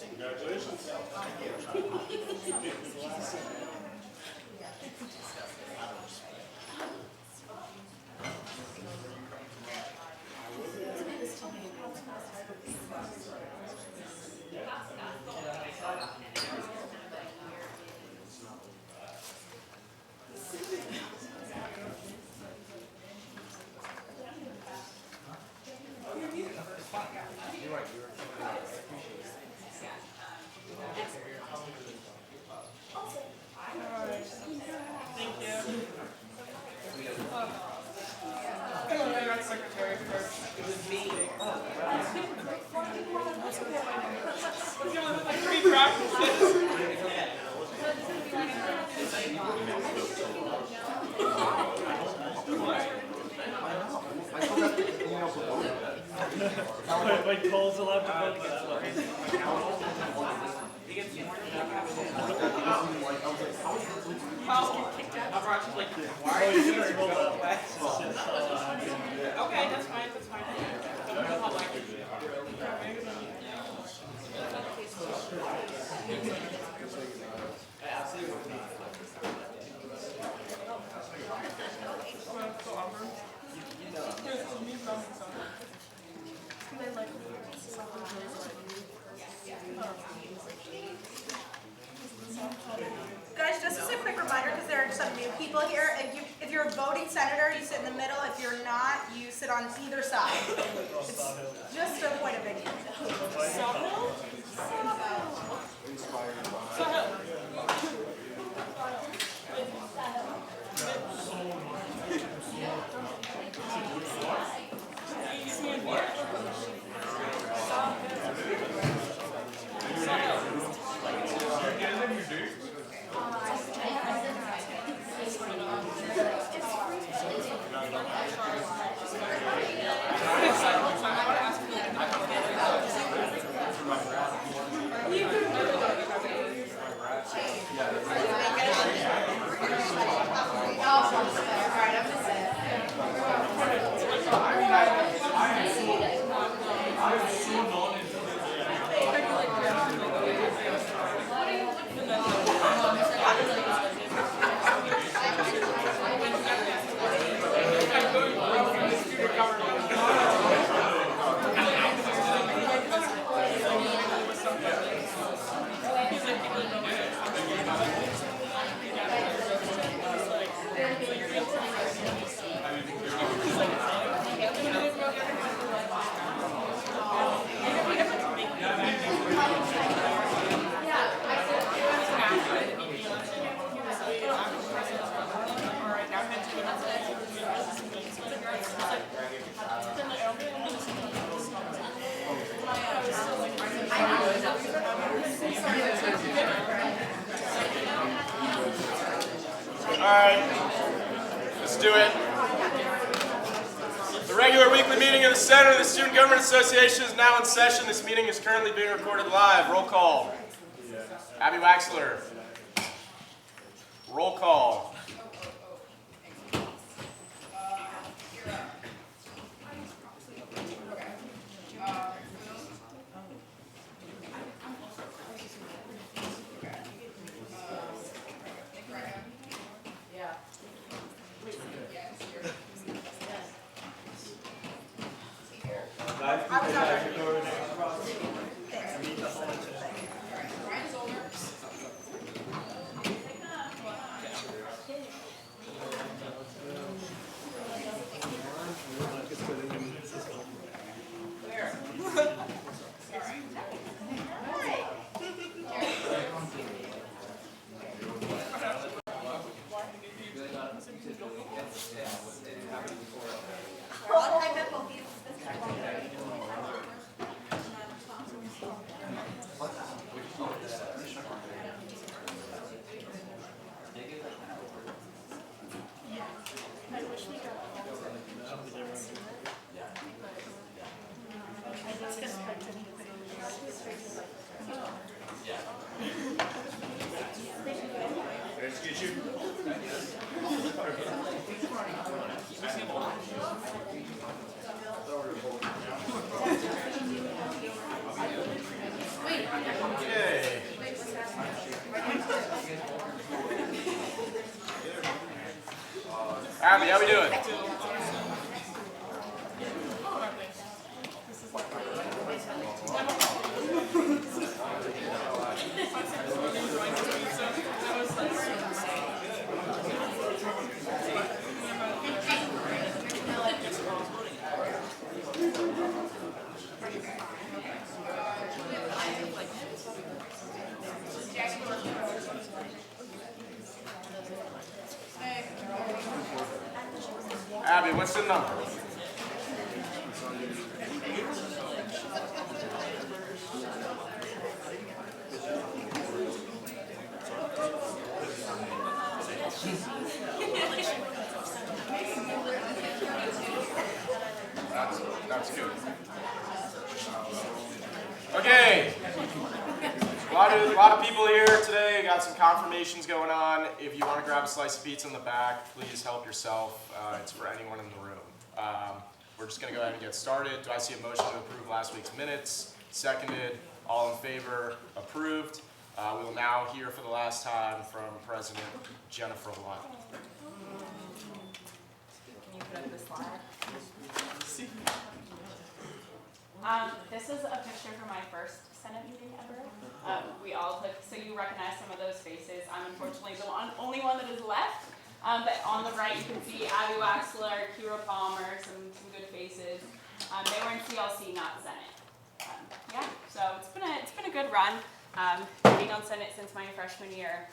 Congratulations. Like Cole's allowed to vote against Okay, that's fine, that's fine. Guys, just as a quick reminder, because there are some new people here, if you're a voting senator, you sit in the middle. If you're not, you sit on either side. It's just a point of ignorance. Alright, let's do it. The regular weekly meeting of the Senate of the Student Government Association is now in session. This meeting is currently being recorded live. Roll call. Abby Waxler. Roll call. Abby, how we doing? Abby, what's the number? That's good. Okay. A lot of people here today. Got some confirmations going on. If you want to grab a slice of pizza in the back, please help yourself. It's for anyone in the room. We're just going to go ahead and get started. Do I see a motion to approve last week's minutes? Seconded. All in favor? Approved. We will now hear for the last time from President Jennifer Lund. Can you put up the slide? This is a picture from my first Senate meeting ever. We all took, so you recognize some of those faces. I'm unfortunately the only one that is left. But on the right, you can see Abby Waxler, Kira Palmer, some good faces. They were in CLC, not Senate. Yeah, so it's been a good run. Being on Senate since my freshman year,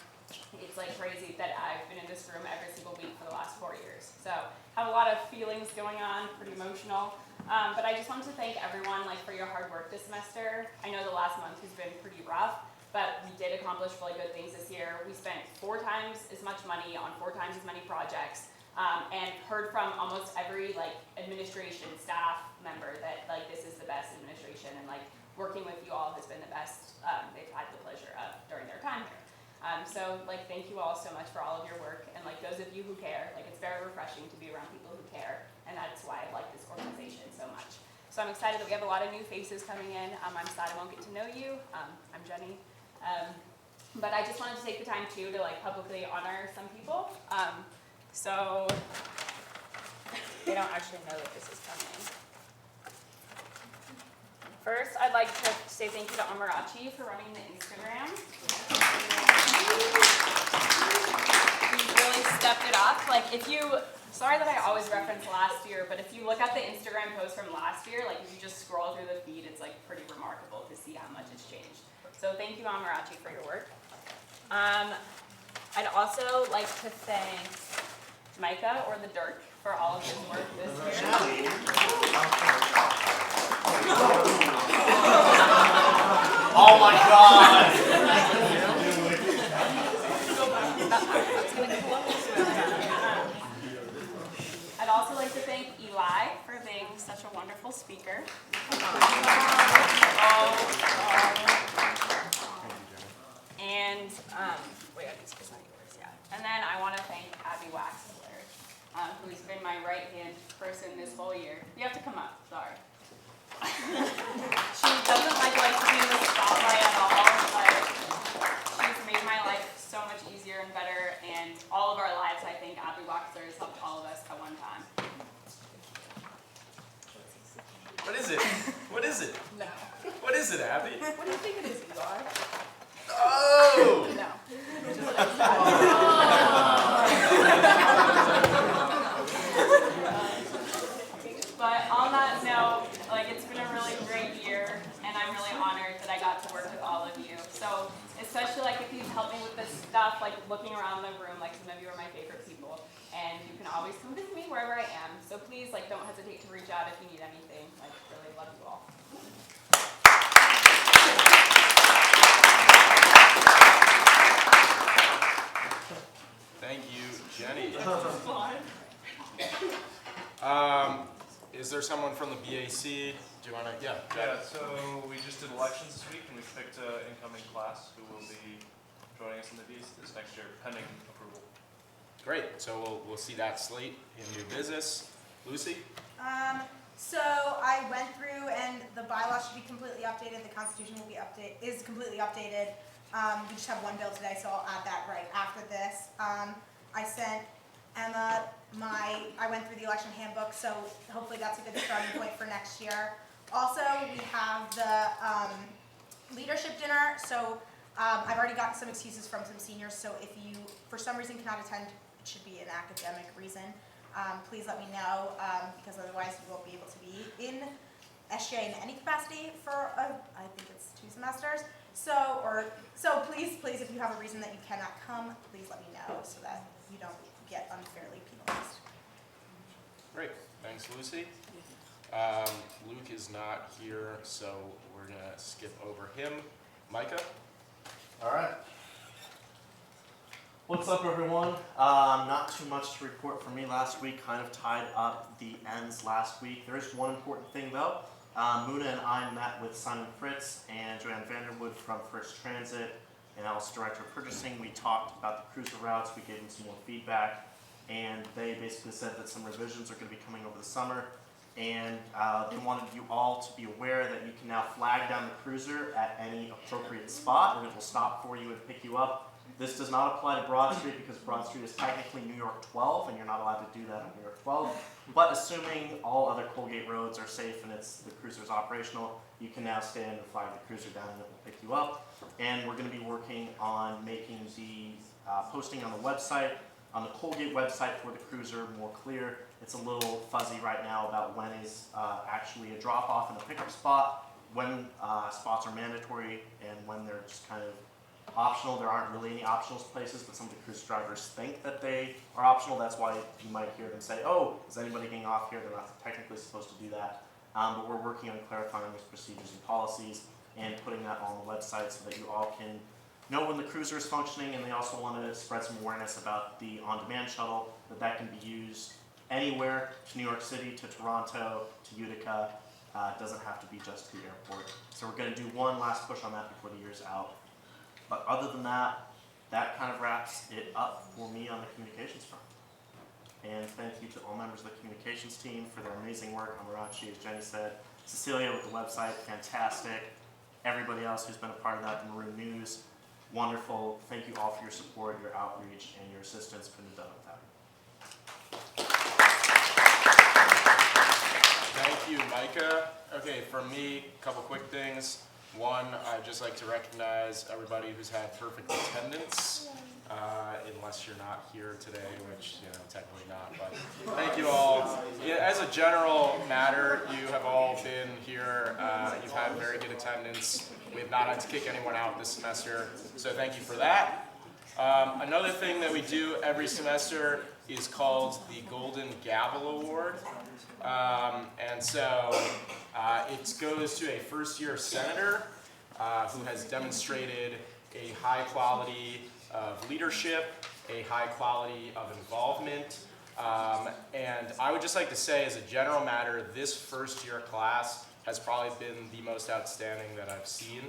it's like crazy that I've been in this room every single week for the last 4 years. So have a lot of feelings going on, pretty emotional. But I just wanted to thank everyone for your hard work this semester. I know the last month has been pretty rough, but we did accomplish really good things this year. We spent 4 times as much money on 4 times as many projects, and heard from almost every administration staff member that this is the best administration, and working with you all has been the best they've had the pleasure of during their time here. So thank you all so much for all of your work, and those of you who care, it's very refreshing to be around people who care, and that's why I like this organization so much. So I'm excited that we have a lot of new faces coming in. I'm sad I won't get to know you. I'm Jenny. But I just wanted to take the time too to publicly honor some people. So they don't actually know that this is coming. First, I'd like to say thank you to Amarachi for running the Instagram. He really stepped it up. Sorry that I always reference last year, but if you look at the Instagram post from last year, if you just scroll through the feed, it's pretty remarkable to see how much it's changed. So thank you, Amarachi, for your work. I'd also like to thank Micah, or the Dirk, for all of his work this year. Oh my God! I'd also like to thank Eli for being such a wonderful speaker. And wait, it's not yours, yeah. And then I want to thank Abby Waxler, who's been my right-hand person this whole year. You have to come up, sorry. She doesn't like to be in the spotlight at all, but she's made my life so much easier and better, and all of our lives, I think Abby Waxler has helped all of us at one time. What is it? What is it? No. What is it, Abby? What do you think it is, Eli? Oh! No. But on that note, it's been a really great year, and I'm really honored that I got to work with all of you. So especially if you've helped me with this stuff, looking around the room, some of you are my favorite people, and you can always come visit me wherever I am. So please, don't hesitate to reach out if you need anything. Really love you all. Thank you, Jenny. Is there someone from the BAC? Do you want to? Yeah. Yeah. So we just did elections this week, and we picked an incoming class who will be joining us in the BAC this next year, pending approval. Great. So we'll see that slate in new business. Lucy. So I went through, and the bylaw should be completely updated. The Constitution will be is completely updated. We just have one bill today, so I'll add that right after this. I sent Emma, I went through the election handbook, so hopefully that's a good starting point for next year. Also, we have the leadership dinner, so I've already gotten some excuses from some seniors, so if you, for some reason, cannot attend, it should be an academic reason. Please let me know, because otherwise you won't be able to be in SGA in any capacity for, I think it's 2 semesters. So please, if you have a reason that you cannot come, please let me know so that you don't get unfairly penalized. Great, thanks Lucy. Luke is not here, so we're gonna skip over him. Micah? All right. What's up, everyone? Not too much to report from me last week. Kind of tied up the ends last week. There is one important thing, though. Muna and I met with Simon Fritz and Joanne Vanderwood from First Transit, and I was Director of Purchasing. We talked about the cruiser routes. We gave them some more feedback, and they basically said that some revisions are going to be coming over the summer, and they wanted you all to be aware that you can now flag down the cruiser at any appropriate spot, and it will stop for you and pick you up. This does not apply to Broad Street because Broad Street is technically New York 12, and you're not allowed to do that on New York 12. But assuming all other Colgate roads are safe and the cruiser is operational, you can now stand and flag the cruiser down and it will pick you up. And we're going to be working on making the posting on the website, on the Colgate website for the cruiser more clear. It's a little fuzzy right now about when is actually a drop-off and a pickup spot, when spots are mandatory, and when they're just kind of optional. There aren't really any optional places, but some of the cruise drivers think that they are optional. That's why you might hear them say, oh, is anybody getting off here? They're not technically supposed to do that. But we're working on clarifying those procedures and policies and putting that on the website so that you all can know when the cruiser is functioning, and they also want to spread some awareness about the on-demand shuttle, that can be used anywhere, to New York City, to Toronto, to Utica. It doesn't have to be just the airport. So we're going to do one last push on that before the year's out. But other than that, that kind of wraps it up for me on the communications front. And thank you to all members of the communications team for their amazing work. Amarachi, as Jenny said, Cecilia with the website, fantastic. Everybody else who's been a part of that, the Maroon News, wonderful. Thank you all for your support, your outreach, and your assistance. Couldn't have done it without you. Thank you, Micah. Okay, from me, a couple quick things. One, I'd just like to recognize everybody who's had perfect attendance, unless you're not here today, which, technically not, but thank you all. Yeah, as a general matter, you have all been here, you've had very good attendance. We have not had to kick anyone out this semester, so thank you for that. Another thing that we do every semester is called the Golden Gavel Award. And so it goes to a first-year senator who has demonstrated a high quality of leadership, a high quality of involvement. And I would just like to say, as a general matter, this first-year class has probably been the most outstanding that I've seen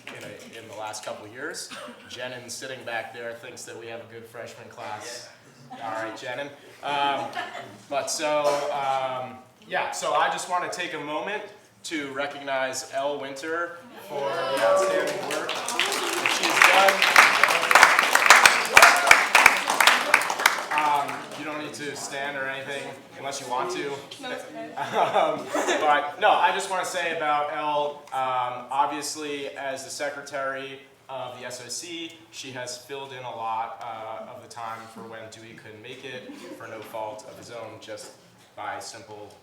in the last couple of years. Jenin, sitting back there, thinks that we have a good freshman class. All right, Jenin. So I just want to take a moment to recognize Elle Winter for the outstanding work that she's done. You don't need to stand or anything unless you want to. But no, I just want to say about Elle, obviously as the secretary of the SOC, she has filled in a lot of the time for when Dewey couldn't make it for no fault of his own, just by simple,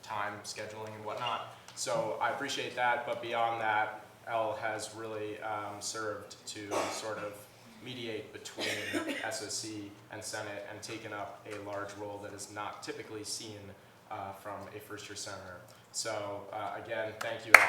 time scheduling and whatnot. So I appreciate that, but beyond that, Elle has really served to sort of mediate between SOC and Senate and taken up a large role that is not typically seen from a first-year senator. So again, thank you all.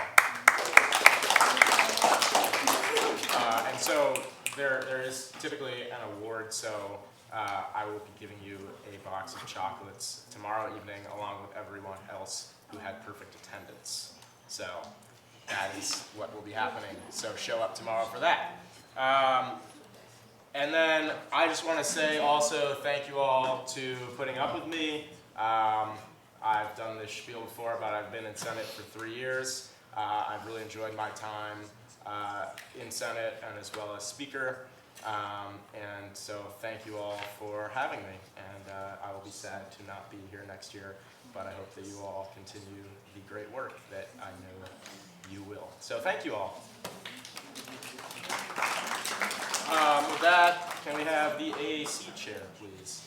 And so there is typically an award, so I will be giving you a box of chocolates tomorrow evening along with everyone else who had perfect attendance. So that is what will be happening. So show up tomorrow for that. And then I just want to say also thank you all to putting up with me. I've done this spiel before, but I've been in Senate for 3 years. I've really enjoyed my time in Senate and as well as Speaker. And so thank you all for having me, and I will be sad to not be here next year, but I hope that you all continue the great work that I know you will. So thank you all. With that, can we have the AAC chair, please?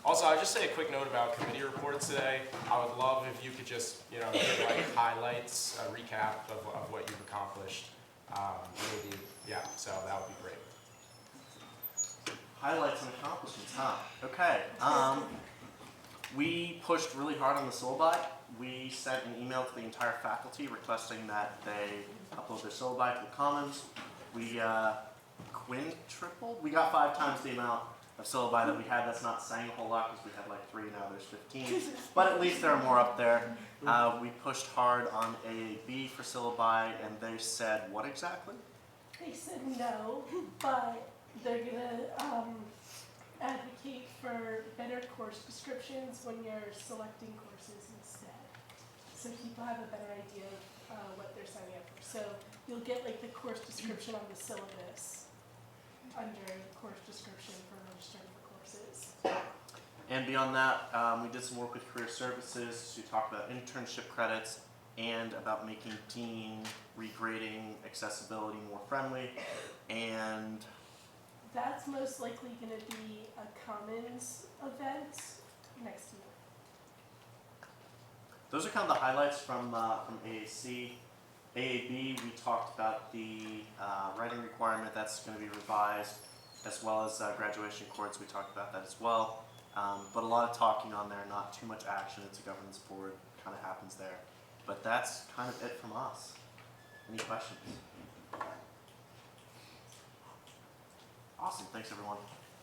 Also, I'll just say a quick note about committee reports today. I would love if you could just, give like highlights, a recap of what you've accomplished. Maybe, yeah, so that would be great. Highlights and accomplishments, huh? Okay. We pushed really hard on the syllabi. We sent an email to the entire faculty requesting that they upload their syllabi to the Commons. We quintupled. We got 5 times the amount of syllabi that we had. That's not saying a whole lot because we had like 3, now there's 15. But at least there are more up there. We pushed hard on AAB for syllabi, and they said what exactly? They said no, but they're gonna advocate for better course descriptions when you're selecting courses instead, so people have a better idea of what they're signing up for. So you'll get like the course description on the syllabus under course description for registering for courses. And beyond that, we did some work with Career Services to talk about internship credits and about making Dean regrading accessibility more friendly. And That's most likely going to be a Commons event next year. those are kind of the highlights from AAC. AAB, we talked about the writing requirement that's going to be revised, as well as graduation accords. We talked about that as well. But a lot of talking on there, not too much action. It's a governance board, kind of happens there. But that's kind of it from us. Any questions? Awesome, thanks everyone.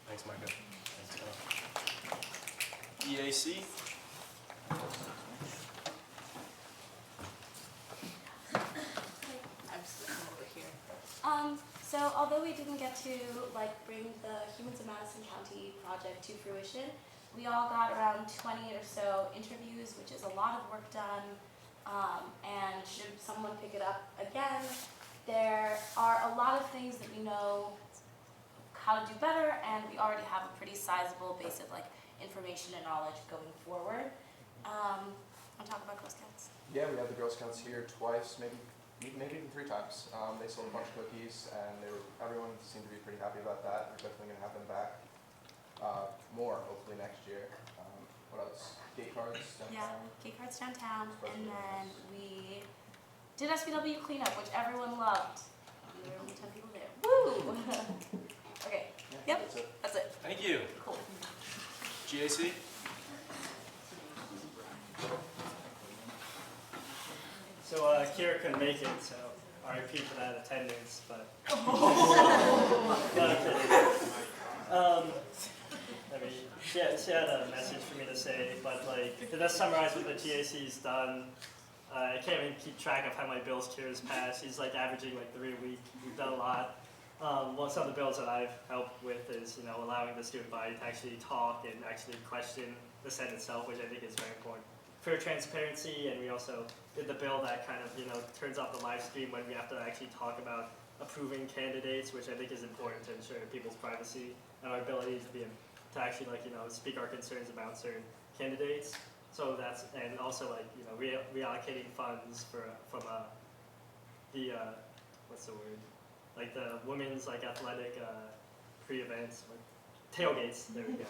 Thanks, Micah. Thanks, EAC? I'm over here. So although we didn't get to bring the Humans of Madison County project to fruition, we all got around 20 or so interviews, which is a lot of work done. And should someone pick it up again, there are a lot of things that we know how to do better, and we already have a pretty sizable base of information and knowledge going forward. Want to talk about Girl Scouts? Yeah, we had the Girl Scouts here twice, maybe even 3 times. They sold a bunch of cookies, and everyone seemed to be pretty happy about that. We're definitely going to have them back more, hopefully next year. What else? Gate cards downtown. Yeah, gate cards downtown, and then we did SBW cleanup, which everyone loved. There were only 10 people there. Woo! Okay. Yeah, Yep. that's it. That's it. Thank you. Cool. GAC? So Kira couldn't make it, so RIP for that attendance, but not kidding. I mean, she had a message for me to say, but to just summarize what the GAC's done, I can't even keep track of how many bills Kira's passed. She's averaging 3 a week. We've done a lot. Some of the bills that I've helped with is, allowing the student body to actually talk and actually question the Senate itself, which I think is very important for transparency. And we also did the bill that kind of, turns off the live stream when we have to actually talk about approving candidates, which I think is important to ensure people's privacy and our ability to actually speak our concerns about certain candidates. So that's, and also reallocating funds from the what's the word? The women's athletic pre-events, tailgates. There we go.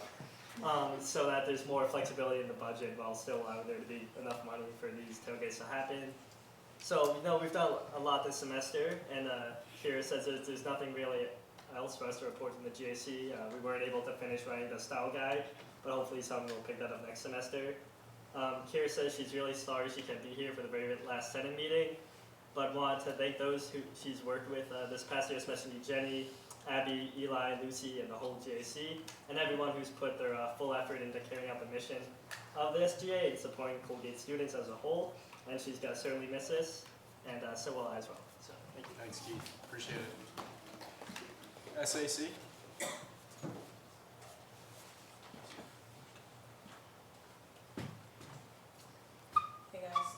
So that there's more flexibility in the budget while still allowing there to be enough money for these tailgates to happen. So we've done a lot this semester, and Kira says there's nothing really else for us to report from the GAC. We weren't able to finish writing the style guide, but hopefully someone will pick that up next semester. Kira says she's really sorry she can't be here for the very last Senate meeting, but wanted to thank those who she's worked with this past year, especially Jenny, Abby, Eli, Lucy, and the whole GAC, and everyone who's put their full effort into carrying out the mission of the SGA and supporting Colgate students as a whole. And she's going to certainly miss this, and so will I as well. So thank you. Thanks, Keith. Appreciate it. SAC? Hey guys.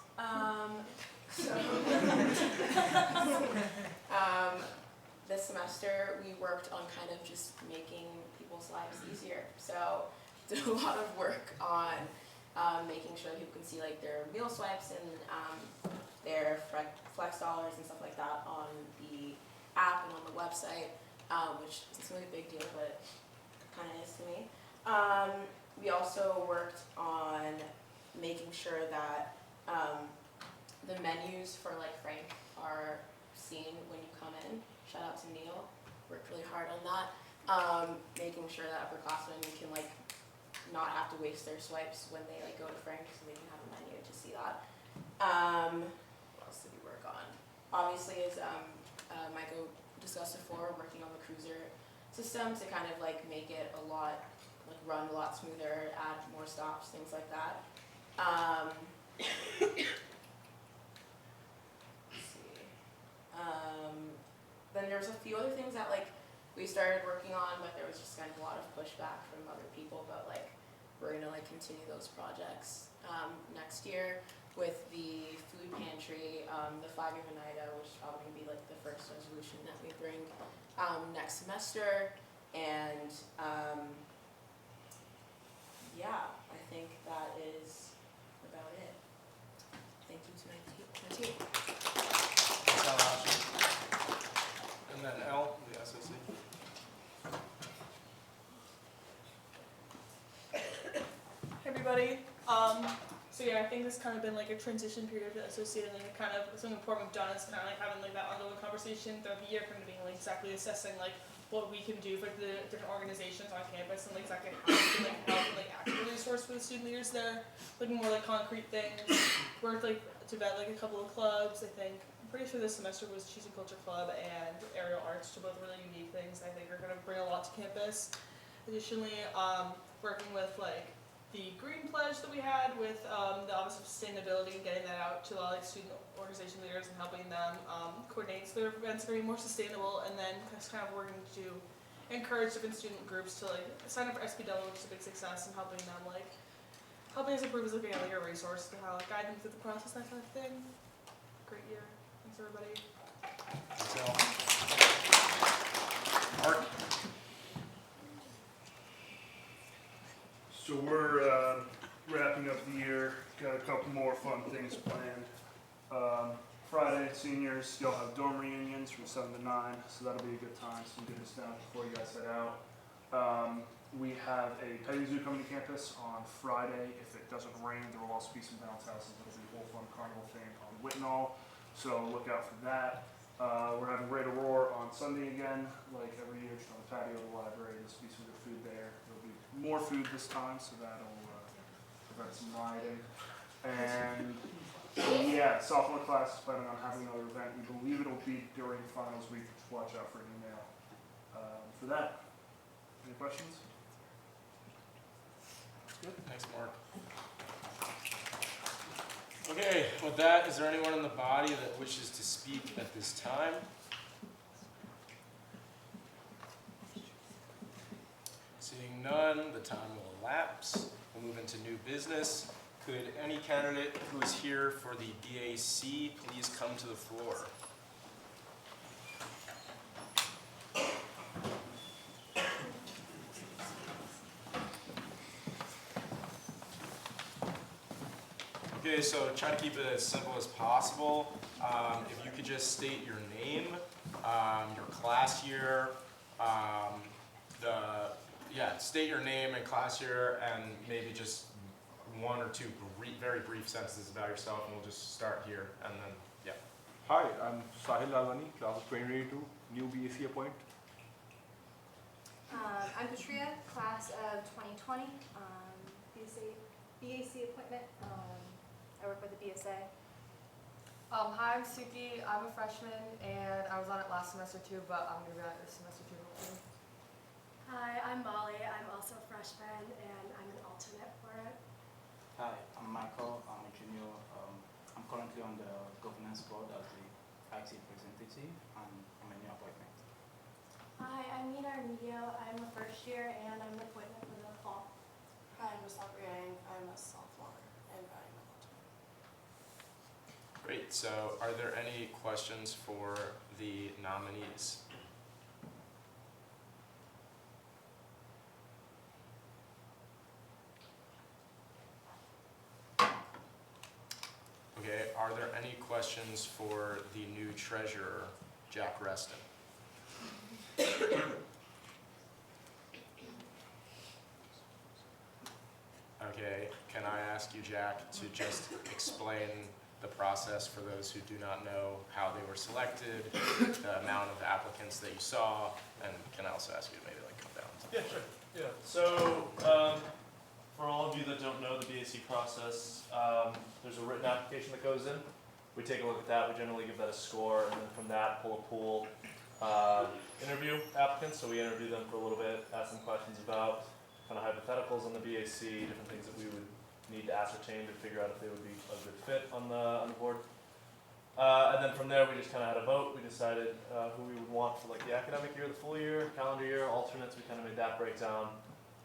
This semester year, we worked on kind of just making people's lives easier. So did a lot of work on making sure that people can see like their meal swipes and their flex dollars and stuff like that on the app and on the website, which isn't really a big deal, but kind of is to me. We also worked on making sure that the menus for like Frank are seen when you come in. Shout out to Neil, worked really hard on that. Making sure that upperclassmen can like not have to waste their swipes when they like go to Frank, so they can have a menu to see that. What else did we work on? Obviously, as Michael discussed before, working on the cruiser system to kind of like make it a lot, like run a lot smoother, add more stops, things like that. Let's see. Then there's a few other things that like we started working on, but there was just kind of a lot of pushback from other people. But like we're gonna like continue those projects next year with the food pantry, the 5-year Oneida, which is probably gonna be like the first resolution that we bring next semester, and yeah, I think that is about it. Thank you to my team. Thanks, Alasha. And then L, the SOC. Hey everybody. So yeah, I think this kind of been like a transition period for the associate, and like kind of something important we've done is kind of like having like that ongoing conversation throughout the year, kind of being like exactly assessing like what we can do for the different organizations on campus and like exactly how we can like help and like act as a resource for the student leaders there, looking more like concrete things. Worked like to vet like a couple of clubs. I think I'm pretty sure this semester was Cheese and Culture Club and Aerial Arts, to both really unique things I think are going to bring a lot to campus. Additionally, working with like the green pledge that we had with the Office of Sustainability and getting that out to a lot of like, student organization leaders and helping them coordinate so their events are more sustainable, and then just kind of working to encourage different student groups to like sign up for SPW, which is a big success, and helping them like helping us improve as looking at like a resource to how like guide them through the process, that kind of thing. Great year. Thanks everybody. Thanks, L. Mark. So we're wrapping up the year, got a couple more fun things planned. Friday, seniors, you'll have dorm reunions from 7 to 9, so that'll be a good time, some goodness down before you guys head out. We have a petting zoo coming to campus on Friday. If it doesn't rain, there will also be some bounce houses. It'll be a whole fun carnival thing on Whitnall, so look out for that. We're having Great Aurora on Sunday again, like every year, just on the patio of the library. There'll be some good food there. There'll be more food this time, so that'll prevent some rioting. And yeah, sophomore class is planning on having another event. We believe it'll be during finals week. Just watch out for an email for that. Any questions? Good. Thanks, Mark. Okay, with that, is there anyone in the body that wishes to speak at this time? Seeing none, the time will elapse. We'll move into new business. Could any candidate who is here for the BAC please come to the floor? Okay, so try to keep it as simple as possible. If you could just state your name, your class year, state your name and class year, and maybe just one or two very brief sentences about yourself, and we'll just start here, and then, yeah. Hi, I'm Sahil Lalwani, class of 2022, new BAC appoint. I'm Patria, class of 2020, BAC appointment. I work with the BSA. Hi, I'm Suki. I'm a freshman, and I was on it last semester too, but I'm going to be on it this semester too, hopefully. Hi, I'm Molly. I'm also a freshman, and I'm an alternate for it. Hi, I'm Michael. I'm a junior. I'm currently on the governance board as the IT representative, and I'm a new appointment. Hi, I'm Nina Armidio. I'm a first year, and I'm an appointment for the fall. Hi, I'm Musab Riang. I'm a sophomore, and I'm an alternate. Great, so are there any questions for the nominees? Okay, are there any questions for the new treasurer, Jack Reston? Okay, can I ask you, Jack, to just explain the process for those who do not know how they were selected, the amount of applicants that you saw, and can I also ask you to maybe like come down? Yeah, sure. Yeah. So, for all of you that don't know the BAC process, there's a written application that goes in. We take a look at that. We generally give that a score, and then from that, pull a pool, interview applicants. So we interview them for a little bit, ask them questions about kind of hypotheticals on the BAC, different things that we would need to ascertain to figure out if they would be a good fit on the board. And then from there, we just kind of had a vote. We decided who we would want for like the academic year, the full year, calendar year, alternates. We kind of made that breakdown.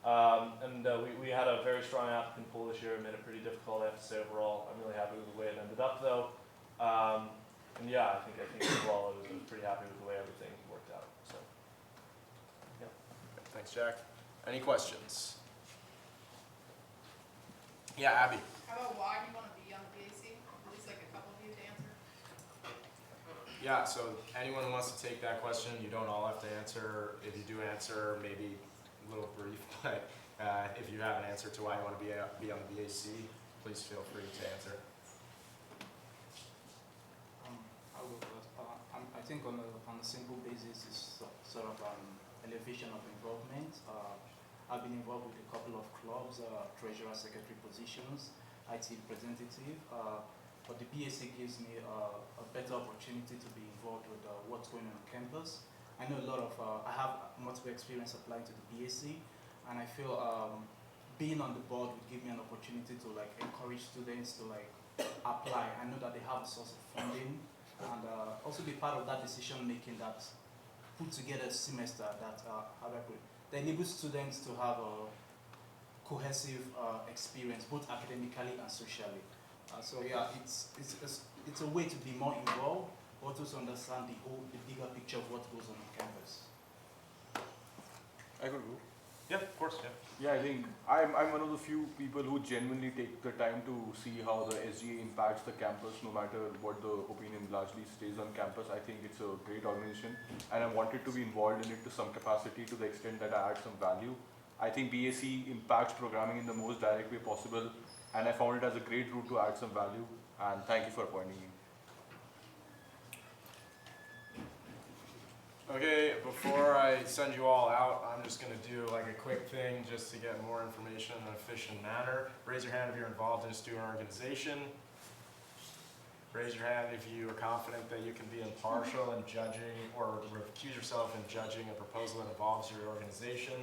And we had a very strong applicant pool this year. It made it pretty difficult, I have to say, overall. I'm really happy with the way it ended up, though. And yeah, I think overall I was pretty happy with the way everything worked out. So, yeah. Thanks, Jack. Any questions? Yeah, Abby. How about why do you want to be on the BAC? At least like a couple of you to answer. Yeah, so anyone who wants to take that question, you don't all have to answer. If you do answer, maybe a little brief, but if you have an answer to why you want to be on the BAC, please feel free to answer. I will first. I think on a simple basis is sort of elevation of involvement. I've been involved with a couple of clubs, treasurer, secretary positions, IT representative, but the BAC gives me a better opportunity to be involved with what's going on campus. I know a lot of, I have multiple experience applying to the BAC, and I feel being on the board would give me an opportunity to like encourage students to like apply. I know that they have a source of funding, and also be part of that decision making that put together a semester that, how do I put it, that enables students to have a cohesive experience, both academically and socially. So yeah, it's a way to be more involved, but also to understand the bigger picture of what goes on campus. I could go. Yeah, of course, yeah. Yeah, I think I'm one of the few people who genuinely take the time to see how the SGA impacts the campus, no matter what the opinion largely stays on campus. I think it's a great organization, and I wanted to be involved in it to some capacity to the extent that I add some value. I think BAC impacts programming in the most direct way possible, and I found it as a great route to add some value, and thank you for appointing me. Okay, before I send you all out, I'm just going to do like a quick thing just to get more information in an efficient manner. Raise your hand if you're involved in a student organization. Raise your hand if you are confident that you can be impartial in judging or recuse yourself in judging a proposal that involves your organization.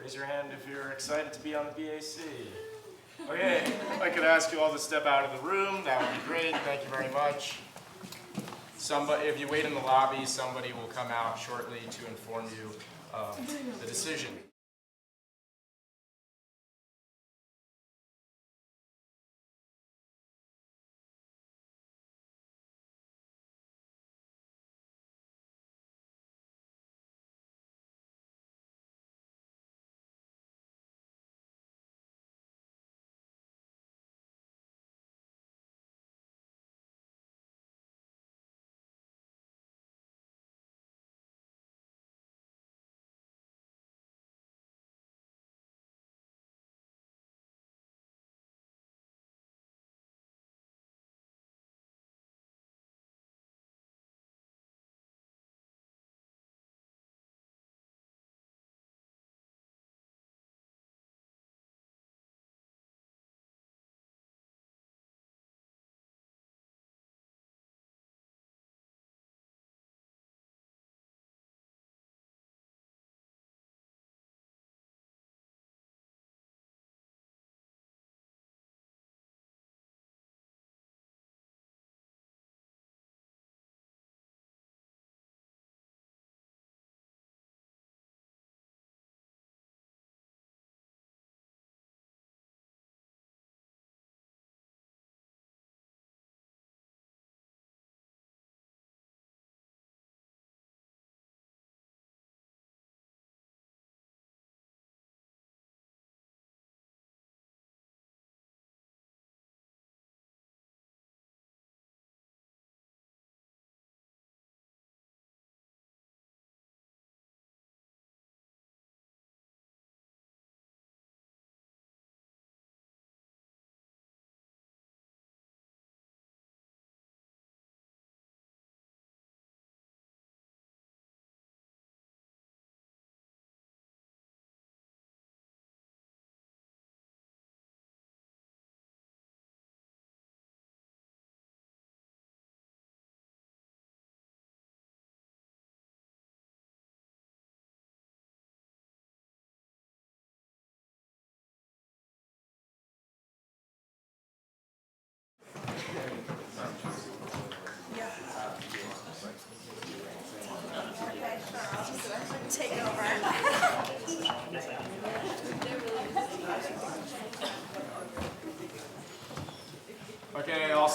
Raise your hand if you're excited to be on the BAC. Okay, if I could ask you all to step out of the room, that would be great. Thank you very much. If you wait in the lobby, somebody will come out shortly to inform you of the decision.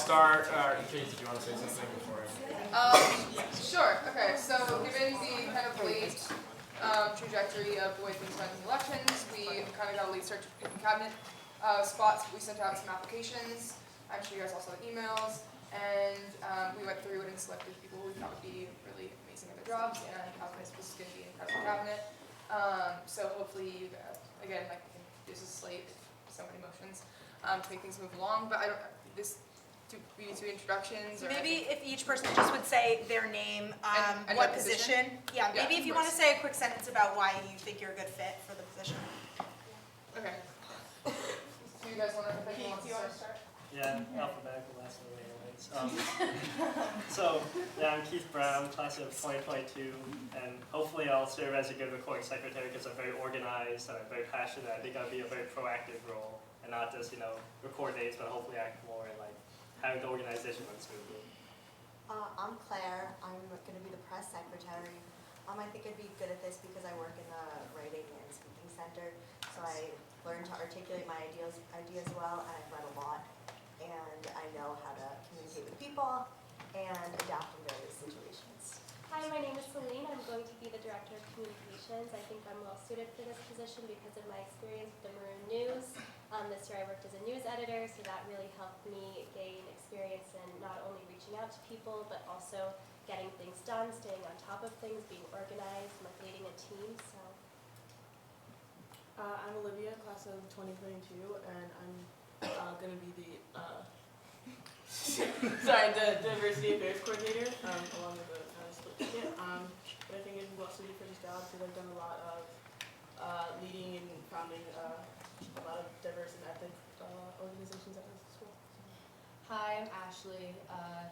start. Kate, did you want to say something before Sure. Okay. So given the kind of late trajectory of the way things went in the elections, we kind of got a late start to picking cabinet spots. We sent out some applications. I'm sure you guys all saw the emails, and we went through and selected people we thought would be really amazing at their jobs, and confidence was going to be an incredible cabinet. So hopefully, you again, like this is late, so many motions to make things move along. But I don't. This. We need to do introductions. Or Maybe if each person just would say their name, and what their position. Yeah, maybe if you want to say a quick sentence about why you think you're a good fit for the position. Okay. Do you guys want to? Keith, do you want to start? Yeah, alphabetical last name anyways. So, yeah, I'm Keith Brown, class of 2022, and hopefully I'll serve as a good recording secretary because I'm very organized and I'm very passionate. I think I'll be a very proactive role and not just, record dates, but hopefully act more and having the organization run smoothly. I'm Claire. I'm going to be the press secretary. I think I'd be good at this because I work in the writing and speaking center, so I learned to articulate my ideas well, and I've read a lot, and I know how to communicate with people and adapt in various situations. Hi, my name is Celine. I'm going to be the Director of Communications. I think I'm well suited for this position because of my experience with the Maroon News. This year I worked as a news editor, so that really helped me gain experience in not only reaching out to people, but also getting things done, staying on top of things, being organized, and leading a team. So, I'm Olivia, class of 2022, and I'm going to be the the diversity affairs coordinator, along with the split ticket. But I think I'm well suited for this job because I've done a lot of leading and founding a lot of diverse and ethnic organizations at this school. Hi, I'm Ashley,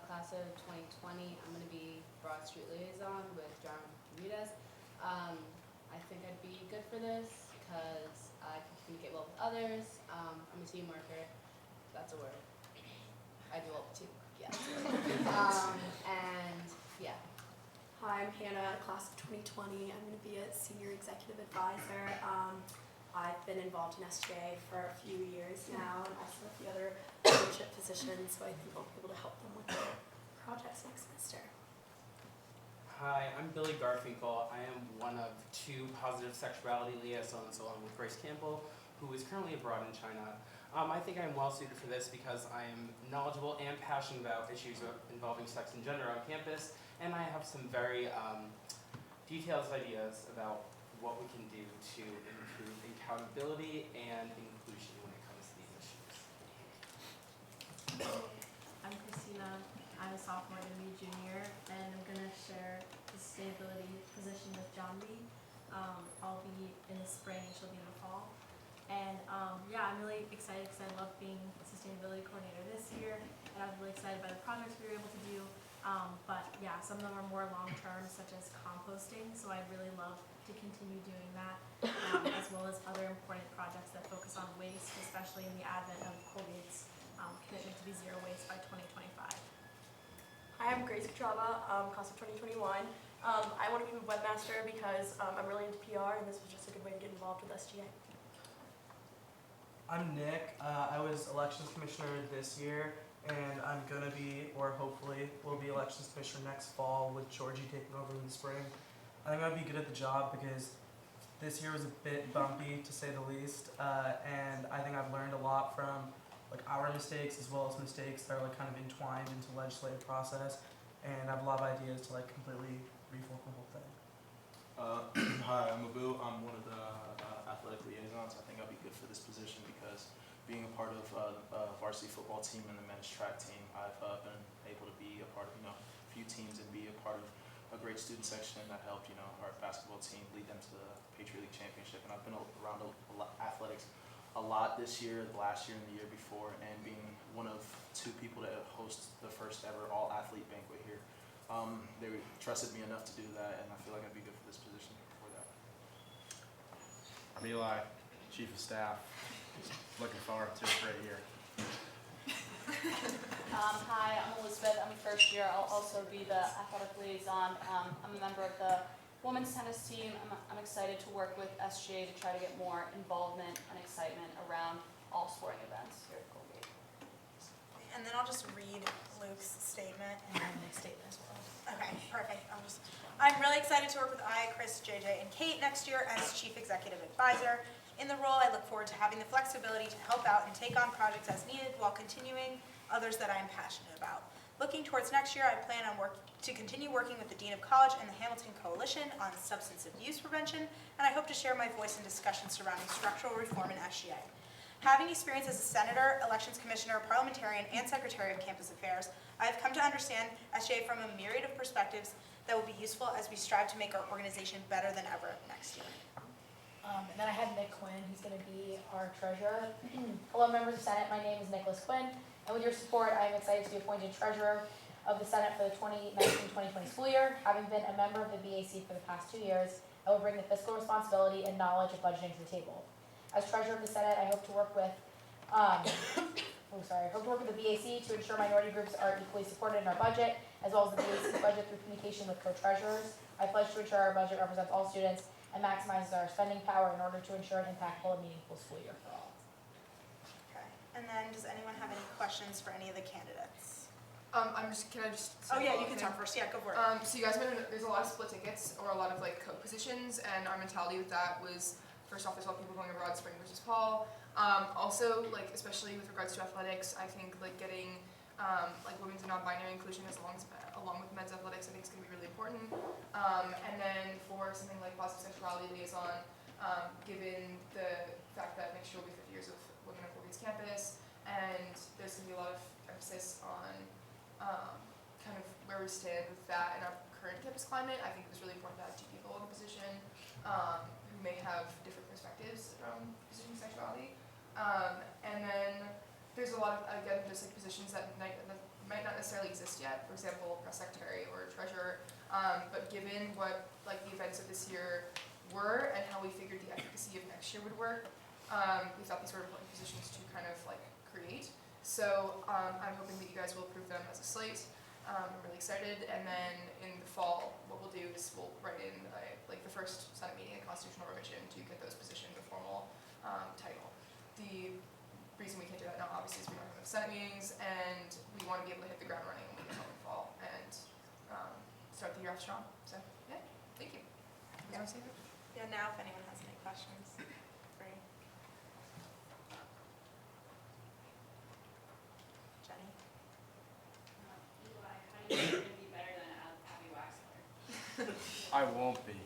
class of 2020. I'm going to be Broad Street Liaison with John Bermudez. I think I'd be good for this because I can communicate well with others. I'm a team worker. That's a word. I do all the teamwork. Yeah. And yeah. Hi, I'm Hannah, class of 2020. I'm going to be a senior executive advisor. I've been involved in SGA for a few years now, and also a few other leadership positions, so I think I'll be able to help them with their projects next semester. Hi, I'm Billy Garfinkel. I am one of two positive sexuality liaisons along with Grace Campbell, who is currently abroad in China. I think I'm well suited for this because I am knowledgeable and passionate about issues involving sex and gender on campus, and I have some very detailed ideas about what we can do to improve accountability and inclusion when it comes to these issues. I'm Christina. I'm a sophomore, going to be a junior, and I'm going to share the sustainability position with John B. I'll be in the spring and she'll be in the fall. And yeah, I'm really excited because I love being sustainability coordinator this year, and I was really excited by the projects we were able to do. But yeah, some of them are more long-term, such as composting, so I'd really love to continue doing that, as well as other important projects that focus on waste, especially in the advent of Colgate's commitment to be zero waste by 2025. Hi, I'm Grace Katrava, class of 2021. I want to be a webmaster because I'm really into PR, and this was just a good way to get involved with SGA. I'm Nick. I was elections commissioner this year, and I'm gonna be, or hopefully will be, elections commissioner next fall with Georgie taking over in the spring. I think I'd be good at the job because this year was a bit bumpy, to say the least, and I think I've learned a lot from our mistakes as well as mistakes that are kind of entwined into the legislative process, and I have a lot of ideas to completely reform the whole thing. Hi, I'm Abu. I'm one of the athletic liaisons. I think I'll be good for this position because being a part of a varsity football team and the men's track team, I've been able to be a part of a few teams and be a part of a great student section that helped our basketball team lead them to the Patriot League Championship. And I've been around athletics a lot this year, last year, and the year before, and being one of two people to host the first ever all-athlete banquet here. They trusted me enough to do that, and I feel like I'd be good for this position for that. I'm Eli, Chief of Staff. Looking forward to a great year. Hi, I'm Elizabeth. I'm a first year. I'll also be the athletic liaison. I'm a member of the women's tennis team. I'm excited to work with SGA to try to get more involvement and excitement around all sporting events here at Colgate. and then I'll just read Luke's statement. And then Nick's statement as well. Okay, perfect. I'm really excited to work with Chris, JJ, and Kate next year as Chief Executive Advisor. In the role, I look forward to having the flexibility to help out and take on projects as needed while continuing others that I am passionate about. Looking towards next year, I plan on to continue working with the Dean of College and the Hamilton Coalition on substance abuse prevention, and I hope to share my voice in discussions surrounding structural reform in SGA. Having experience as a senator, elections commissioner, parliamentarian, and secretary of campus affairs, I have come to understand SGA from a myriad of perspectives that will be useful as we strive to make our organization better than ever next year. And then I had Nick Quinn, who's going to be our treasurer. Hello, members of the Senate. My name is Nicholas Quinn, and with your support, I am excited to be appointed treasurer of the Senate for the 2019-2020 school year. Having been a member of the BAC for the past 2 years, I will bring the fiscal responsibility and knowledge of budgeting to the table. As treasurer of the Senate, I hope to work with the BAC to ensure minority groups are equally supported in our budget, as well as the BAC budget through communication with co-treasurers. I pledge to ensure our budget represents all students and maximizes our spending power in order to ensure an impactful and meaningful school year for all. Okay, and then does anyone have any questions for any of the candidates? Can I just Oh say yeah, one you can thing? talk first. Yeah, go for it. So you guys mentioned there's a lot of split tickets or a lot of like co-positions, and our mentality with that was, first off, there's a lot of people going abroad, spring versus fall. Also, like especially with regards to athletics, I think like getting like women's and non-binary inclusion along with men's athletics, I think is going to be really important. And then for something like positive sexuality liaison, given the fact that next year will be 50 years of women on Colgate's campus, and there's going to be a lot of emphasis on kind of where we stand with that in our current campus climate. I think it was really important to have two people in the position who may have different perspectives around position sexuality. And then there's a lot of, again, just like positions that might not necessarily exist yet. For example, press secretary or treasurer. But given what like the events of this year were and how we figured the efficacy of next year would work, we thought these were important positions to kind of like create. So I'm hoping that you guys will approve them as a slate. I'm really excited. And then in the fall, what we'll do is we'll write in like the first Senate meeting, a constitutional revision to get those positions a formal title. The reason we can't do that now, obviously, is we don't have enough Senate meetings, and we want to be able to hit the ground running when we get home in the fall and start the year off strong. So, yeah, thank you. Yeah. Yeah, now if anyone has any questions. Great. Jenny? Eli, how do you think you're going to be better than Abby Waxler? I won't be.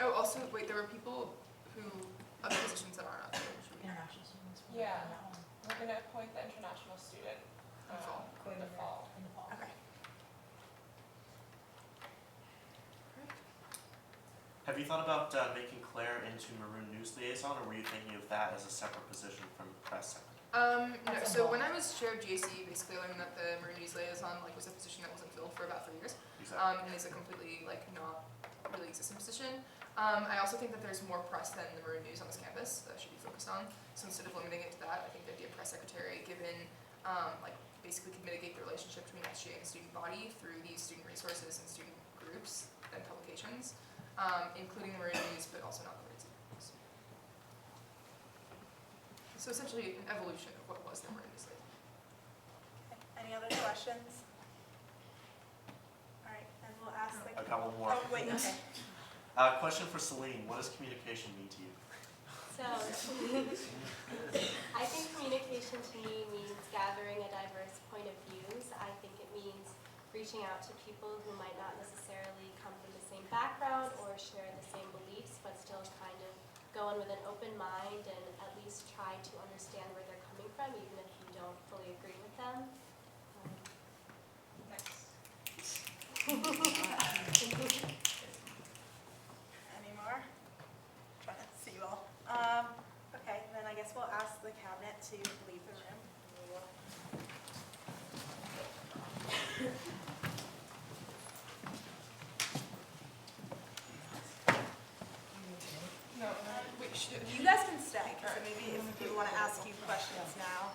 Oh, also, wait, there were people other positions that aren't up there. International students. Yeah, we're going to appoint the international student in the fall. In the fall. Okay. Have you thought about making Claire into Maroon News Liaison, or were you thinking of that as a separate position from press secretary? No, so when I was chair of GAC, basically I learned that the Maroon News Liaison was a position that wasn't filled for about 3 years. Exactly. And is a completely not really existent position. I also think that there's more press than the Maroon News on this campus that should be focused on. So instead of limiting it to that, I think the idea of press secretary, given basically can mitigate the relationship between SGA and the student body through these student resources and student groups and publications, including the Maroon News, but also not the Maroon News. So essentially an evolution of what was the Maroon News. Any other questions? All right, and we'll ask the... I've got one more. Oh, wait, okay. Question for Celine. What does communication mean to you? So, I think communication to me means gathering a diverse point of views. I think it means reaching out to people who might not necessarily come from the same background or share the same beliefs, but still kind of go in with an open mind and at least try to understand where they're coming from, even if you don't fully agree with them. Any more? Trying to see you all. Okay, then I guess we'll ask the cabinet to leave the room. We will. No, wait, should You guys can stay, because maybe if people want to ask you questions now.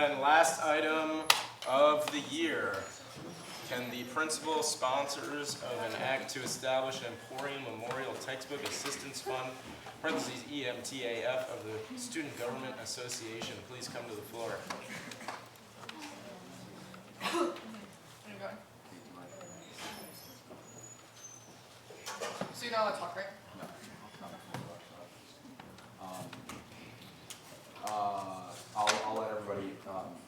then last item of the year. Can the principal sponsors of an act to establish an Emporium Memorial Textbook Assistance Fund, parentheses EMTAF, of the Student Government Association please come to the floor? So you're not allowed to talk, right? I'll let everybody,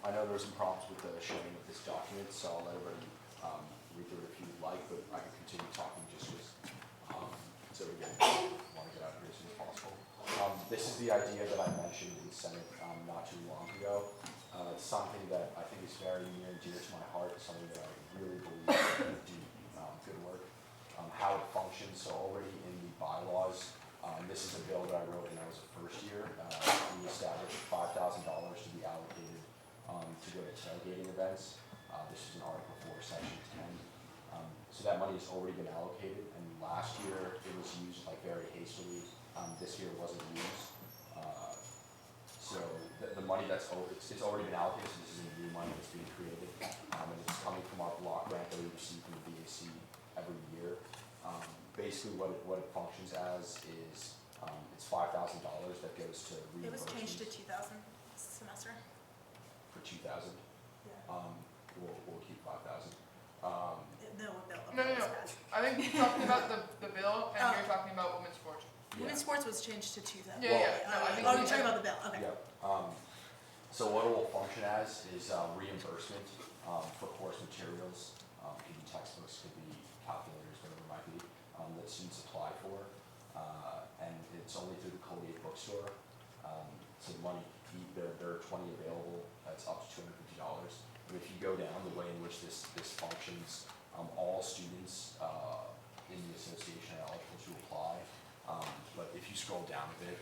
I know there were some problems with the sharing of this document, so I'll let everybody read through it if you'd like, but I can continue talking just because, so again, I want to get out of here as soon as possible. This is the idea that I mentioned in the Senate not too long ago. It's something that I think is very near and dear to my heart, something that I really believe can do good work. How it functions, so already in the bylaws, this is a bill that I wrote when I was a first year. We established $5,000 to be allocated to go to tailgating events. This is in Article 4, Section 10. So that money has already been allocated, and last year it was used like very hastily. This year it wasn't used. So the money it's already been allocated, so this isn't new money that's being created. And it's coming from our block grant that we receive from the BAC every year. Basically what it functions as is it's $5,000 that goes to reimbursements. It was changed to 2,000 this semester. For 2,000? Yeah. We'll keep 5,000. No. I think you're talking about the bill, and you're talking about women's sports. Women's sports was changed to 2,000. Yeah. No, I think you're talking about the bill, okay. Yep. So what it will function as is reimbursement for course materials. Could be textbooks, could be calculators, whatever it might be, that students apply for. And it's only through the Colgate bookstore. So the money, there are 20 available. That's up to $250. And if you go down the way in which this functions, all students in the association are eligible to apply. But if you scroll down a bit,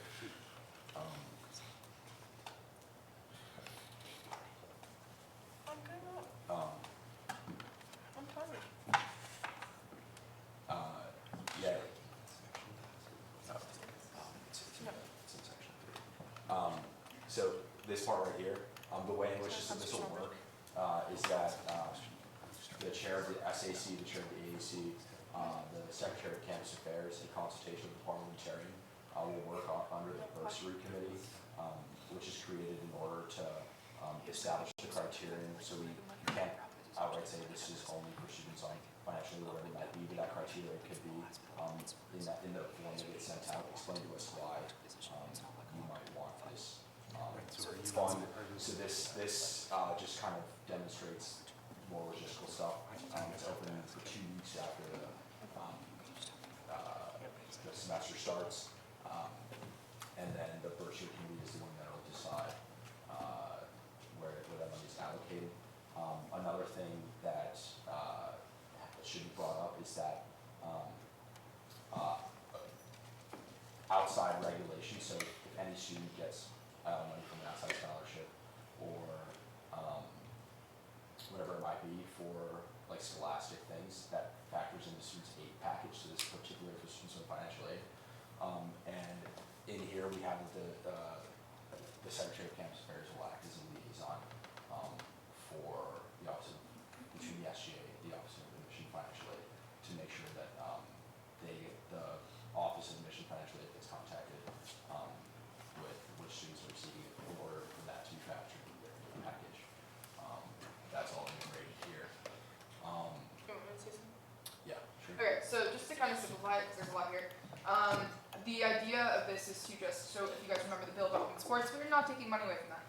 yeah. So this part right here, the way in which this will work is that the chair of the SAC, the chair of the AAC, the secretary of campus affairs, in consultation with the parliamentarian, will work under the bursary committee, which is created in order to establish the criterion. So we can't outright say this is only for students on financial aid or whatever it might be, but that criteria could be in the form that gets sent out, explain to us why you might want this fund. So this just kind of demonstrates more logistical stuff. It's open for 2 weeks after the semester starts, and then the bursary committee is the one that will decide where that money is allocated. Another thing that should be brought up is that outside regulation, so if any student gets money from an outside scholarship or whatever it might be for like scholastic things, that factors in the student's aid package, so this is particular for students on financial aid. And in here we have the Secretary of Campus Affairs will act as a liaison for the Office of, between the SGA, the Office of Admission Financial Aid, to make sure that the Office of Admission Financial Aid gets contacted with which students are receiving it in order for that to be factored into their package. That's all integrated here. You want me to say something? Yeah, sure. Okay, so just to kind of simplify it, because there's a lot here. The idea of this is to just, so if you guys remember the bill about women's sports, we're not taking money away from that.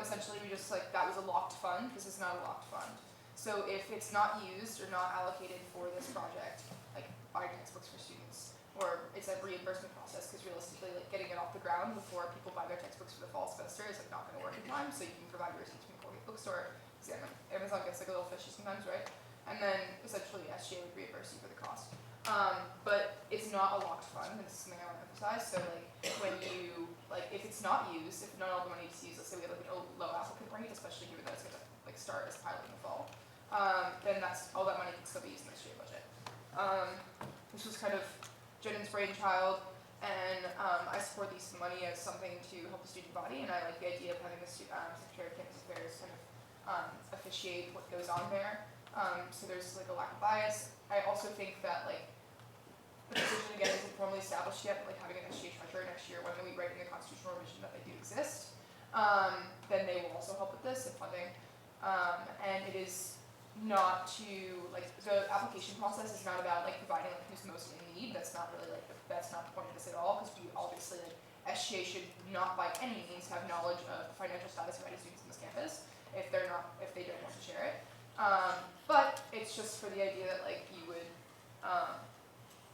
Essentially, we just, like, that was a locked fund. This is not a locked fund. So if it's not used or not allocated for this project, like buying textbooks for students, or it's a reimbursement process, because realistically, like, getting it off the ground before people buy their textbooks for the fall semester is, like, not going to work in time, so you can provide your receipts from the Colgate bookstore. Because Amazon gets, like, a little fishy sometimes, right? And then, essentially, SGA would reimburse you for the cost. But it's not a locked fund, and this is something I want to emphasize. So, like, when you, like, if it's not used, if not all the money is used, let's say we have, like, a low applicant rate, especially given that it's going to, like, start as a pilot in the fall, then that's, all that money can still be used in the SGA budget. This was kind of Jenen's brainchild, and I support the use of money as something to help the student body, and I like the idea of having the Secretary of Campus Affairs kind of officiate what goes on there. So there's like a lack of bias. I also think that like the position again isn't formally established yet, but like having an SGA treasurer next year when we write in the constitutional revision that they do exist, then they will also help with this and funding. And it is not to like the application process is not about like providing like who's most in need. That's not really like that's not the point of this at all, because we obviously like SGA should not by any means have knowledge of the financial status of any students on this campus if they don't want to share it. But it's just for the idea that like you would